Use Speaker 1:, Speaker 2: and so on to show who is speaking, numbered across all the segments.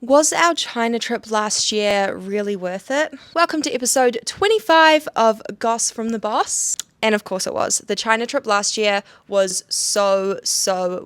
Speaker 1: Was our China trip last year really worth it? Welcome to episode 25 of Goss from the Boss. And of course it was. The China trip last year was so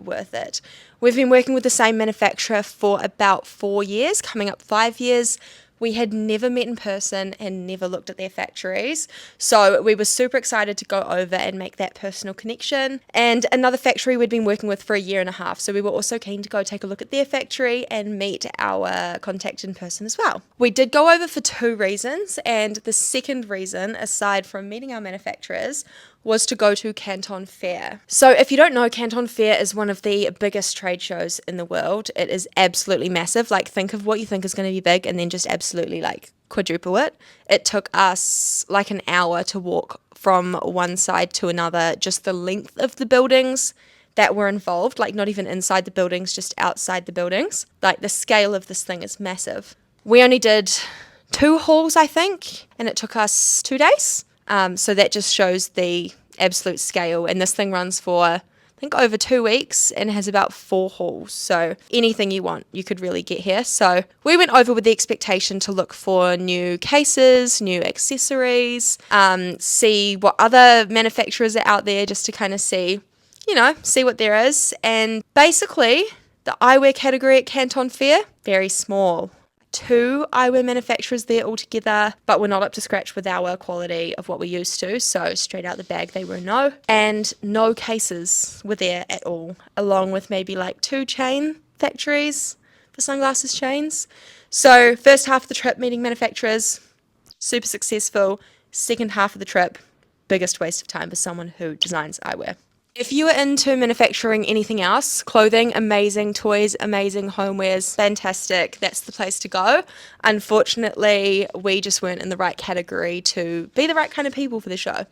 Speaker 1: worth it. We've been working with the same manufacturer for about 4 years, coming up 5 years. We had never met in person and never looked at their factories. So we were super excited to go over and make that personal connection. And another factory we'd been working with for a year and a half. So we were also keen to go take a look at their factory and meet our contact in person as well. We did go over for 2 reasons. And the second reason, aside from meeting our manufacturers, was to go to Canton Fair. So if you don't know, Canton Fair is one of the biggest trade shows in the world. It is absolutely massive. Like, think of what you think is going to be big and then just absolutely like quadruple it. It took us like an hour to walk from one side to another, just the length of the buildings that were involved, like not even inside the buildings, just outside the buildings. Like, the scale of this thing is massive. We only did 2 halls, I think, and it took us 2 days. So that just shows the absolute scale. And this thing runs for, I think, over 2 weeks and has about 4 halls. So anything you want, you could really get here. So we went over with the expectation to look for new cases, new accessories, see what other manufacturers are out there, just to kind of see what there is. And basically, the eyewear category at Canton Fair, very small. 2 eyewear manufacturers there altogether, but we're not up to scratch with our quality of what we're used to, so straight out the bag they were a no. And no cases were there at all, along with maybe like 2 chain factories for sunglasses chains. So first half of the trip, meeting manufacturers, super successful. Second half of the trip, biggest waste of time for someone who designs eyewear. If you are into manufacturing anything else, clothing, amazing, toys, amazing, homewares, fantastic, that's the place to go. Unfortunately, we just weren't in the right category to be the right kind of people for the show.